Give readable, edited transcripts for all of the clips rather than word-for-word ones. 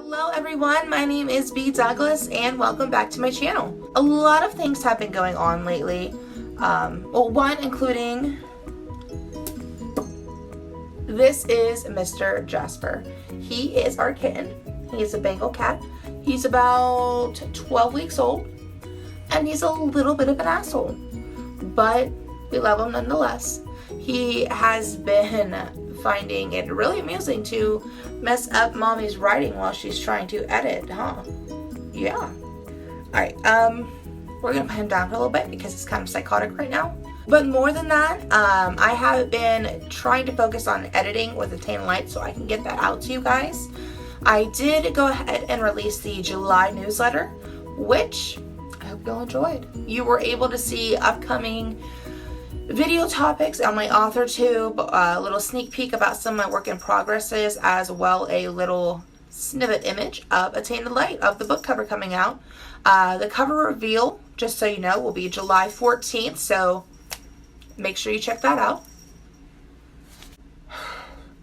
Hello everyone, my name is B. Douglas and welcome back to my channel. A lot of things have been going on lately. One including this is Mr. Jasper. He is our kitten. He is a Bengal cat. He's about 12 weeks old and he's a little bit of an asshole, but we love him nonetheless. He has been finding it really amusing to mess up mommy's writing while she's trying to edit, huh? Yeah. Alright, we're gonna put him down for a little bit because it's kind of psychotic right now. But more than that, I have been trying to focus on editing with A Tainted Light so I can get that out to you guys. I did go ahead and release the July newsletter, which I hope you'll enjoyed. You were able to see upcoming video topics on my AuthorTube, a little sneak peek about some of my work in progresses, as well a little snippet image of A Tainted Light of the book cover coming out. The cover reveal, just so you know, will be July 14th, so make sure you check that out.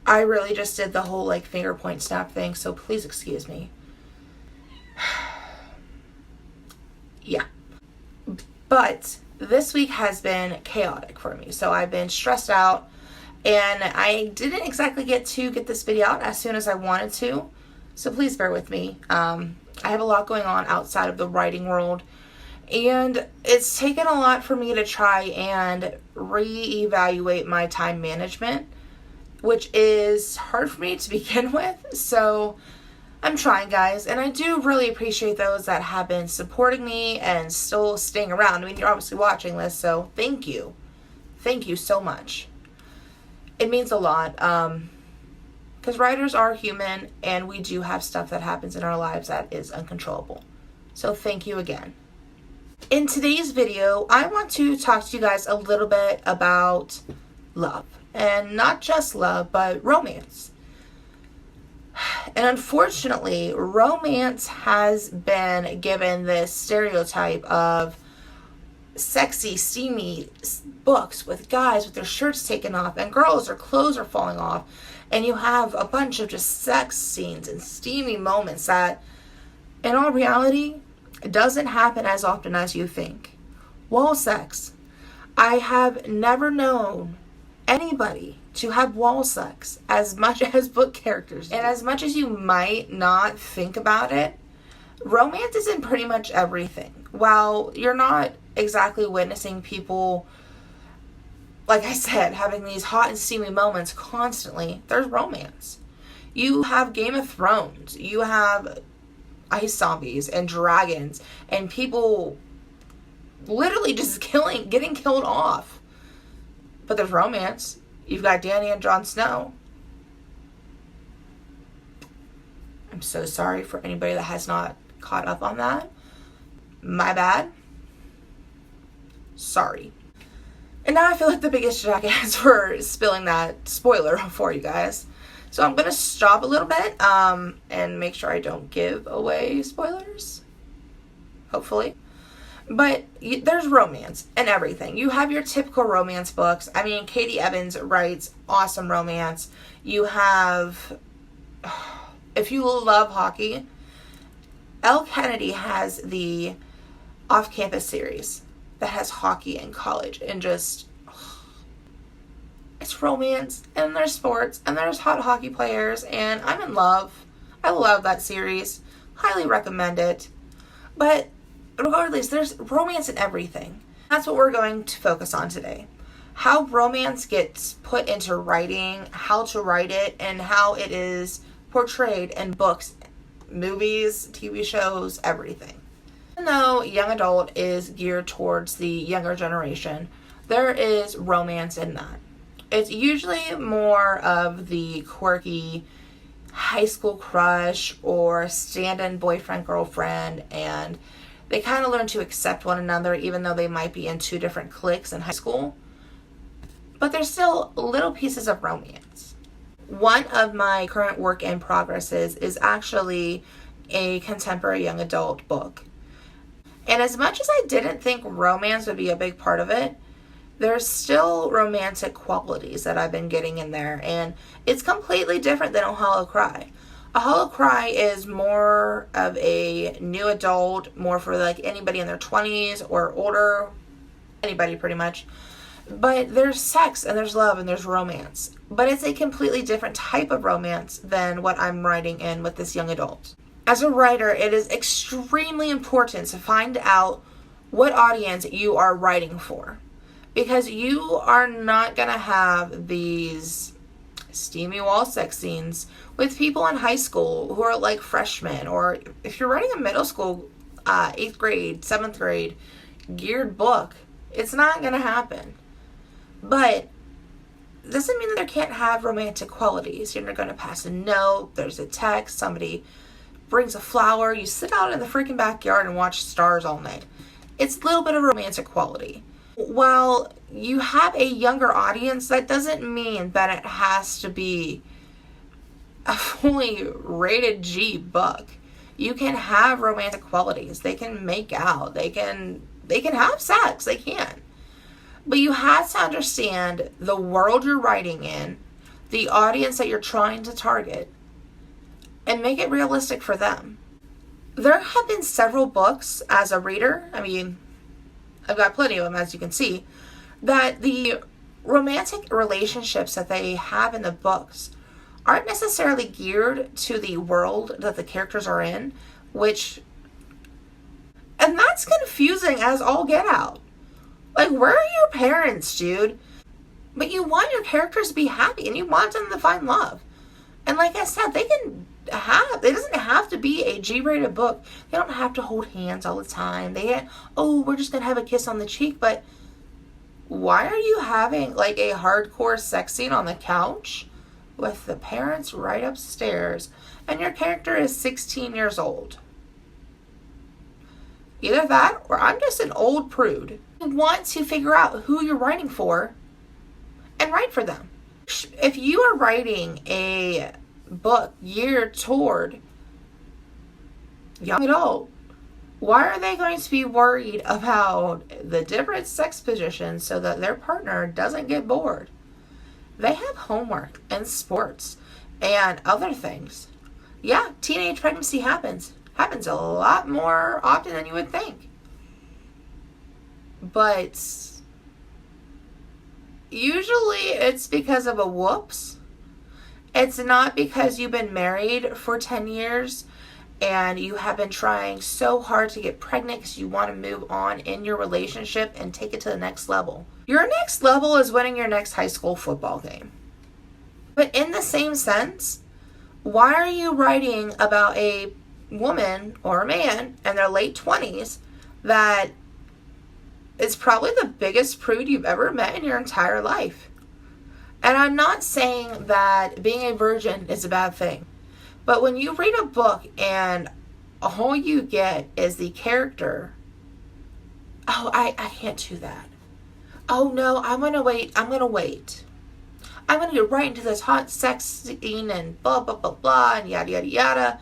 I really just did the whole like finger point snap thing, so please excuse me. Yeah. But this week has been chaotic for me. So I've been stressed out and I didn't exactly get this video out as soon as I wanted to. So please bear with me. I have a lot going on outside of the writing world and it's taken a lot for me to try and reevaluate my time management, which is hard for me to begin with. So I'm trying, guys, and I do really appreciate those that have been supporting me and still staying around. I mean, you're obviously watching this, so thank you. Thank you so much. It means a lot, because writers are human, and we do have stuff that happens in our lives that is uncontrollable. So thank you again. In today's video, I want to talk to you guys a little bit about love, and not just love, but romance. And unfortunately, romance has been given this stereotype of sexy, steamy books with guys with their shirts taken off and girls, their clothes are falling off. And you have a bunch of just sex scenes and steamy moments that, in all reality, it doesn't happen as often as you think. Wall sex. I have never known anybody to have wall sex as much as book characters do. And as much as you might not think about it, romance is in pretty much everything. While you're not exactly witnessing people, like I said, having these hot and steamy moments constantly, there's romance. You have Game of Thrones, you have ice zombies and dragons and people literally just getting killed off. But there's romance. You've got Dany and Jon Snow. I'm so sorry for anybody that has not caught up on that. My bad. Sorry. And now I feel like the biggest jackass for spilling that spoiler for you guys. So I'm going to stop a little bit and make sure I don't give away spoilers. Hopefully. But there's romance and everything. You have your typical romance books. I mean, Katie Evans writes awesome romance. You have, if you love hockey, Elle Kennedy has the Off-Campus series that has hockey in college. And just, it's romance and there's sports and there's hot hockey players. And I'm in love. I love that series. Highly recommend it. But regardless, there's romance in everything. That's what we're going to focus on today. How romance gets put into writing, how to write it, and how it is portrayed in books, movies, TV shows, everything. Even though young adult is geared towards the younger generation, there is romance in that. It's usually more of the quirky high school crush or stand-in boyfriend, girlfriend, and they kind of learn to accept one another even though they might be in two different cliques in high school. But there's still little pieces of romance. One of my current work in progresses is actually a contemporary young adult book. And as much as I didn't think romance would be a big part of it, there's still romantic qualities that I've been getting in there. And it's completely different than A Hollow Cry. A Hollow Cry is more of a new adult, more for like anybody in their 20s or older, anybody pretty much. But there's sex and there's love and there's romance. But it's a completely different type of romance than what I'm writing in with this young adult. As a writer, it is extremely important to find out what audience you are writing for. Because you are not going to have these steamy wall sex scenes with people in high school who are like freshmen, or if you're writing a middle school 8th grade 7th grade geared book, it's not gonna happen. But doesn't mean that there can't have romantic qualities. You're gonna pass a note, there's a text, somebody brings a flower, you sit out in the freaking backyard and watch stars all night. It's a little bit of romantic quality. While you have a younger audience, that doesn't mean that it has to be a fully rated G book. You can have romantic qualities. They can make out. They can have sex. They can. But you have to understand the world you're writing in, the audience that you're trying to target, and make it realistic for them. There have been several books as a reader, I mean, I've got plenty of them, as you can see, that the romantic relationships that they have in the books aren't necessarily geared to the world that the characters are in, and that's confusing as all get out. Like, where are your parents, dude? But you want your characters to be happy, and you want them to find love. And like I said, it doesn't have to be a G-rated book. They don't have to hold hands all the time. We're just gonna have a kiss on the cheek, but why are you having like a hardcore sex scene on the couch with the parents right upstairs and your character is 16 years old? Either that or I'm just an old prude. You want to figure out who you're writing for and write for them. If you are writing a book geared toward young adult, why are they going to be worried about the different sex positions so that their partner doesn't get bored? They have homework and sports and other things. Yeah, teenage pregnancy happens a lot more often than you would think. But usually it's because of a whoops. It's not because you've been married for 10 years and you have been trying so hard to get pregnant because you want to move on in your relationship and take it to the next level. Your next level is winning your next high school football game. But in the same sense, why are you writing about a woman or a man in their late 20s that is probably the biggest prude you've ever met in your entire life? And I'm not saying that being a virgin is a bad thing. But when you read a book and all you get is the character, I can't do that. Oh no, I'm going to wait. I'm going to get right into this hot sex scene and blah, blah, blah, blah, and yada, yada, yada.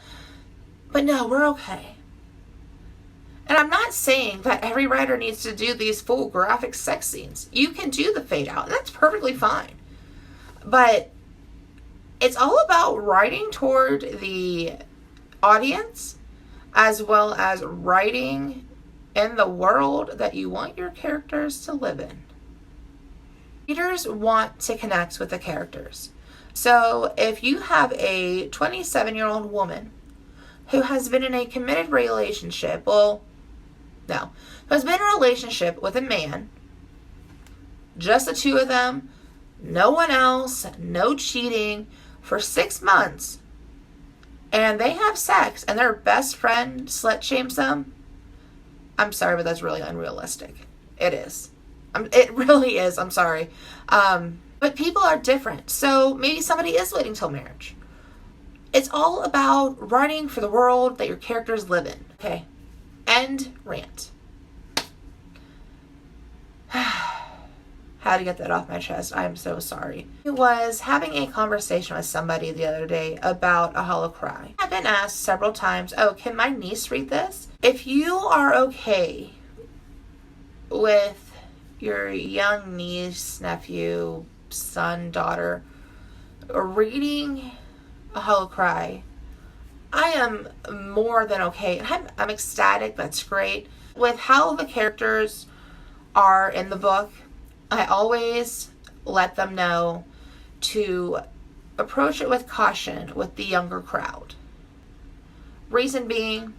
But no, we're okay. And I'm not saying that every writer needs to do these full graphic sex scenes. You can do the fade out, and that's perfectly fine. But it's all about writing toward the audience as well as writing in the world that you want your characters to live in. Readers want to connect with the characters. So if you have a 27-year-old woman who has been in a committed relationship, who has been in a relationship with a man, just the two of them, no one else, no cheating, for 6 months, and they have sex, and their best friend slut shames them, I'm sorry, but that's really unrealistic. It is. It really is. I'm sorry. But people are different, so maybe somebody is waiting till marriage. It's all about writing for the world that your characters live in. Okay. End rant. Had to get that off my chest. I am so sorry. I was having a conversation with somebody the other day about A Hollow Cry. I've been asked several times, can my niece read this? If you are okay with your young niece, nephew, son, daughter reading A Hollow Cry, I am more than okay. I'm ecstatic. That's great. With how the characters are in the book, I always let them know to approach it with caution with the younger crowd. Reason being,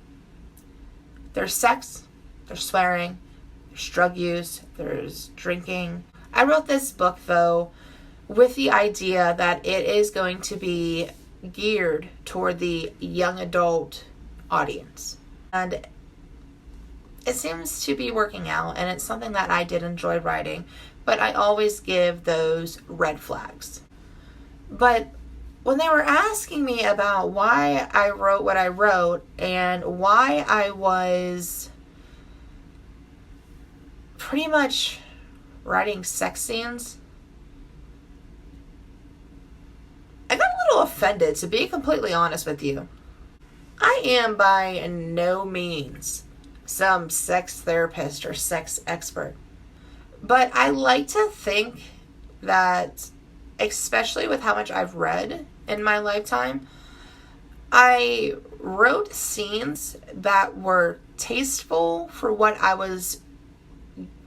there's sex, there's swearing, there's drug use, there's drinking. I wrote this book, though, with the idea that it is going to be geared toward the young adult audience. And it seems to be working out, and it's something that I did enjoy writing, but I always give those red flags. But when they were asking me about why I wrote what I wrote and why I was pretty much writing sex scenes, I got a little offended, to be completely honest with you. I am by no means some sex therapist or sex expert, but I like to think that, especially with how much I've read in my lifetime, I wrote scenes that were tasteful for what I was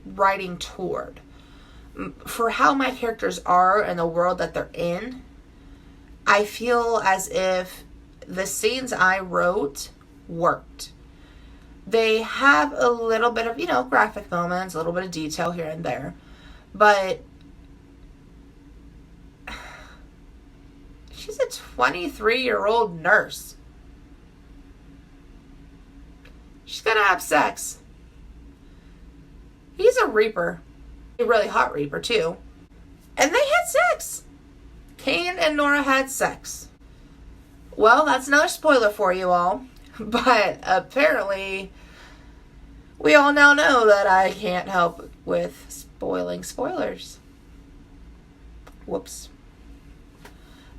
writing toward, for how my characters are and the world that they're in. I feel as if the scenes I wrote worked. They have a little bit of, graphic moments, a little bit of detail here and there, but she's a 23-year-old nurse. She's gonna have sex. He's a reaper. A really hot reaper, too. And they had sex. Kane and Nora had sex. Well, that's another spoiler for you all. But apparently, we all now know that I can't help with spoiling spoilers. Whoops.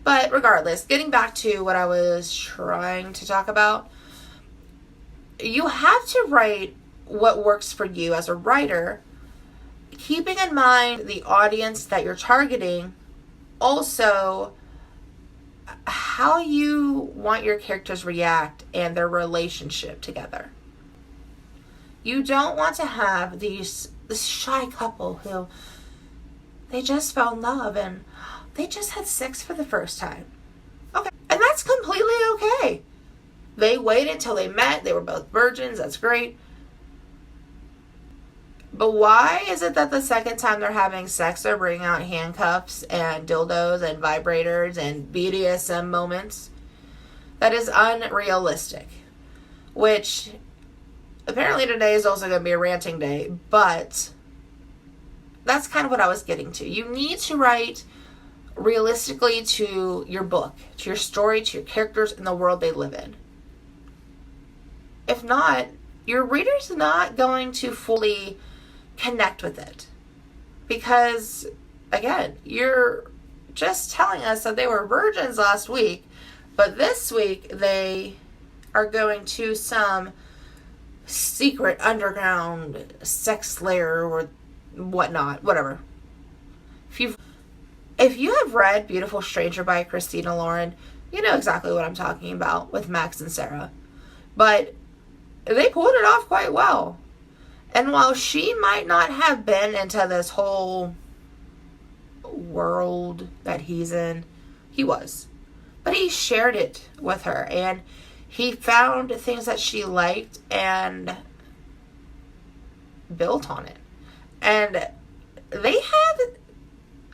But regardless, getting back to what I was trying to talk about, you have to write what works for you as a writer, keeping in mind the audience that you're targeting, also how you want your characters react and their relationship together. You don't want to have this shy couple who they just fell in love and they just had sex for the first time. Okay. And that's completely okay. They waited till they met. They were both virgins. That's great. But why is it that the second time they're having sex, they're bringing out handcuffs and dildos and vibrators and BDSM moments? That is unrealistic. Which, apparently today is also going to be a ranting day, but that's kind of what I was getting to. You need to write realistically to your book, to your story, to your characters, and the world they live in. If not, your reader's not going to fully connect with it. Because, again, you're just telling us that they were virgins last week, but this week they are going to some secret underground sex lair or whatnot, whatever. If you have read Beautiful Stranger by Christina Lauren, you know exactly what I'm talking about with Max and Sarah. But they pulled it off quite well. And while she might not have been into this whole world that he's in, he was. But he shared it with her, and he found things that she liked and built on it. And they had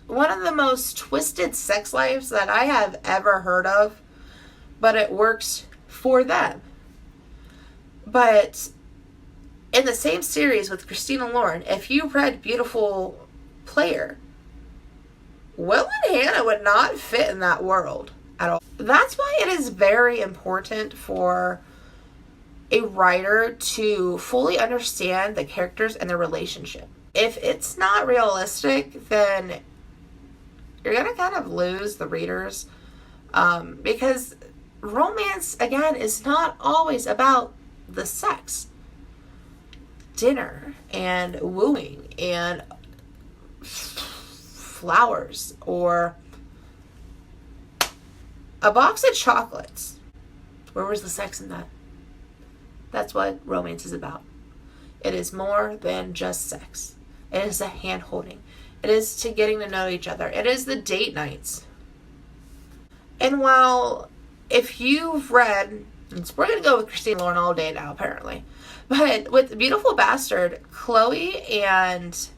one of the most twisted sex lives that I have ever heard of, but it works for them. But in the same series with Christina Lauren, if you read Beautiful Player, Will and Hannah would not fit in that world at all. That's why it is very important for a writer to fully understand the characters and their relationship. If it's not realistic, then you're going to kind of lose the readers, because romance, again, is not always about the sex. Dinner and wooing and flowers or a box of chocolates Where was the sex in that? That's what romance is about. It is more than just sex. It is a hand holding. It is to getting to know each other. It is the date nights. And while if you've read, we're going to go with Christine Lauren all day now apparently, but with Beautiful Bastard, Chloe and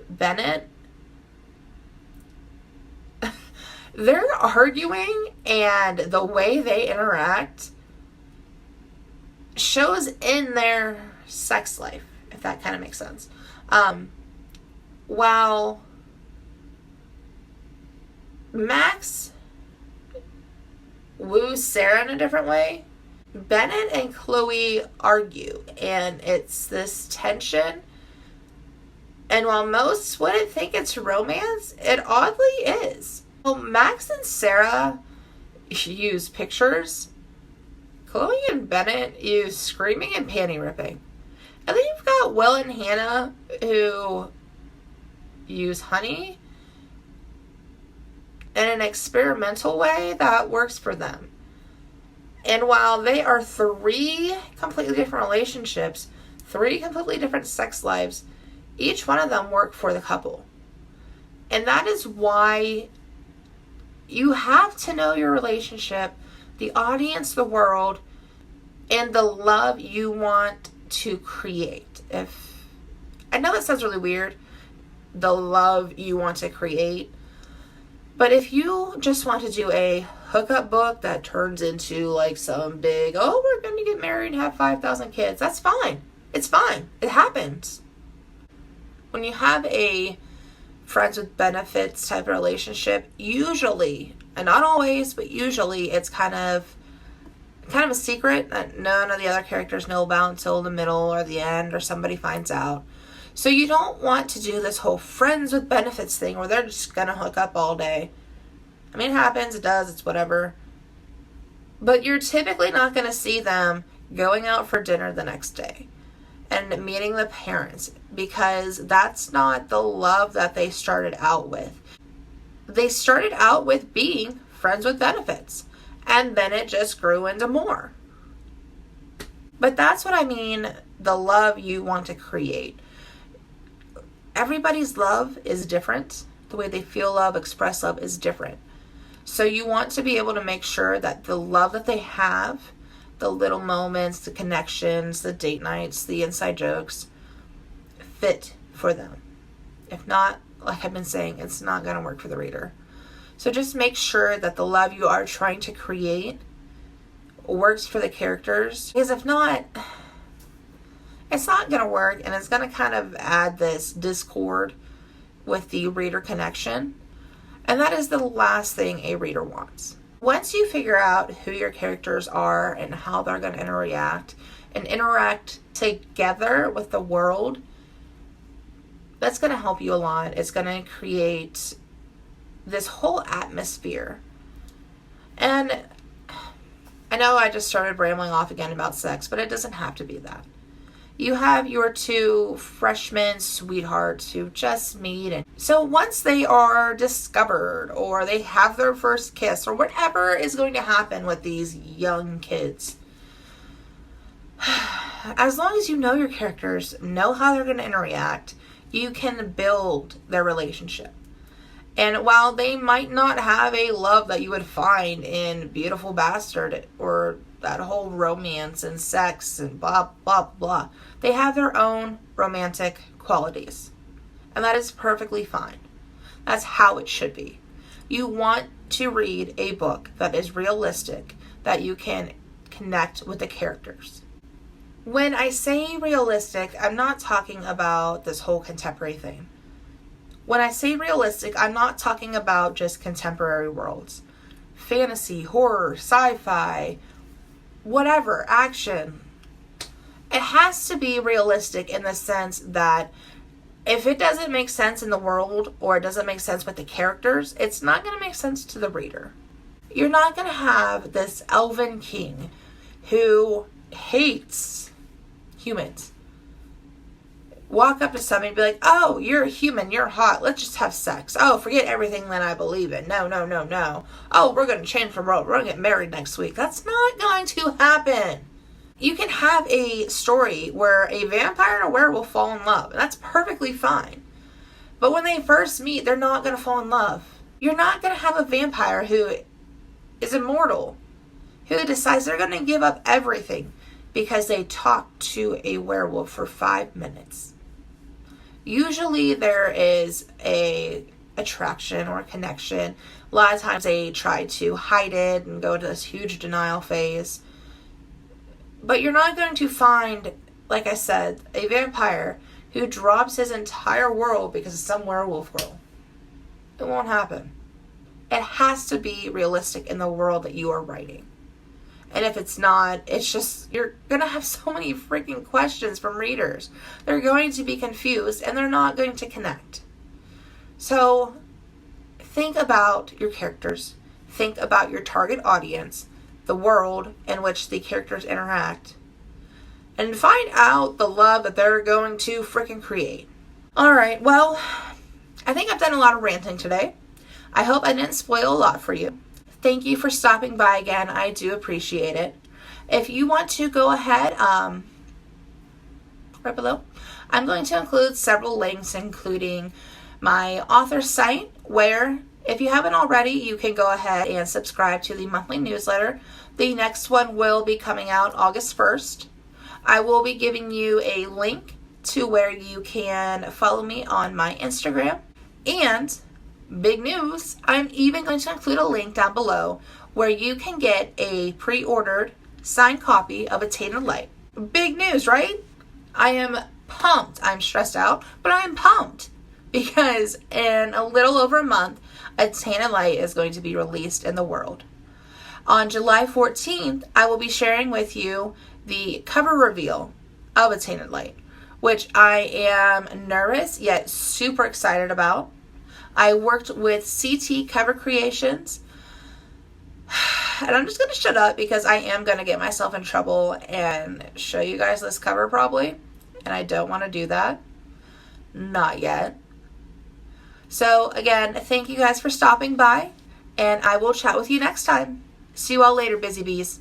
Bennett, they're arguing, and the way they interact shows in their sex life, if that kind of makes sense. While Max woos Sarah in a different way, Bennett and Chloe argue, and it's this tension. And while most wouldn't think it's romance, it oddly is. Well, Max and Sarah use pictures. Chloe and Bennett use screaming and panty ripping. And then you've got Will and Hannah who use honey in an experimental way that works for them. And while they are three completely different relationships, three completely different sex lives, each one of them work for the couple. And that is why you have to know your relationship, the audience, the world, and the love you want to create. If I know that sounds really weird, the love you want to create, but if you just want to do a hookup book that turns into like some big, oh, we're going to get married and have 5,000 kids, that's fine. It's fine. It happens. When you have a friends with benefits type of relationship, usually, and not always, but usually it's kind of a secret that none of the other characters know about until the middle or the end, or somebody finds out. So you don't want to do this whole friends with benefits thing where they're just going to hook up all day. I mean, it happens, it does, it's whatever. But you're typically not going to see them going out for dinner the next day and meeting the parents, because that's not the love that they started out with. They started out with being friends with benefits, and then it just grew into more. But that's what I mean, the love you want to create. Everybody's love is different. The way they feel love, express love is different. So you want to be able to make sure that the love that they have, the little moments, the connections, the date nights, the inside jokes, fit for them. If not, like I've been saying, it's not going to work for the reader. So just make sure that the love you are trying to create works for the characters. Because if not, it's not going to work, and it's going to kind of add this discord with the reader connection. And that is the last thing a reader wants. Once you figure out who your characters are and how they're going to interact together with the world, that's going to help you a lot. It's going to create this whole atmosphere. And I know I just started rambling off again about sex, but it doesn't have to be that. You have your two freshman sweethearts who just meet, and so once they are discovered or they have their first kiss or whatever is going to happen with these young kids, as long as you know your characters, know how they're going to interact, you can build their relationship. And while they might not have a love that you would find in Beautiful Bastard or that whole romance and sex and blah, blah, blah, they have their own romantic qualities. And that is perfectly fine. That's how it should be. You want to read a book that is realistic, that you can connect with the characters. When I say realistic, I'm not talking about this whole contemporary thing. When I say realistic, I'm not talking about just contemporary worlds. Fantasy, horror, sci-fi, whatever, action. It has to be realistic in the sense that if it doesn't make sense in the world or it doesn't make sense with the characters, it's not going to make sense to the reader. You're not going to have this elven king who hates humans. walk up to somebody and be like, oh, you're a human, you're hot, let's just have sex. Oh, forget everything that I believe in. No, no, no, no. Oh, we're going to change the world. We're going to get married next week. That's not going to happen. You can have a story where a vampire and a werewolf fall in love, and that's perfectly fine. But when they first meet, they're not going to fall in love. You're not going to have a vampire who is immortal, who decides they're going to give up everything because they talked to a werewolf for 5 minutes. Usually there is a attraction or a connection. A lot of times they try to hide it and go to this huge denial phase. But you're not going to find, like I said, a vampire who drops his entire world because of some werewolf girl. It won't happen. It has to be realistic in the world that you are writing. And if it's not, it's just, you're going to have so many freaking questions from readers. They're going to be confused and they're not going to connect. So think about your characters. Think about your target audience, the world in which the characters interact, and find out the love that they're going to freaking create. Alright, well, I think I've done a lot of ranting today. I hope I didn't spoil a lot for you. Thank you for stopping by again. I do appreciate it. If you want to go ahead, right below, I'm going to include several links, including my author site, where if you haven't already, you can go ahead and subscribe to the monthly newsletter. The next one will be coming out August 1st. I will be giving you a link to where you can follow me on my Instagram. And big news, I'm even going to include a link down below where you can get a pre-ordered signed copy of A Tainted Light. Big news, right? I am pumped. I'm stressed out, but I'm pumped because in a little over a month, A Tainted Light is going to be released in the world. On July 14th, I will be sharing with you the cover reveal of A Tainted Light, which I am nervous yet super excited about. I worked with CT Cover Creations, and I'm just going to shut up because I am going to get myself in trouble and show you guys this cover probably, and I don't want to do that. Not yet. So again, thank you guys for stopping by, and I will chat with you next time. See you all later, busy bees.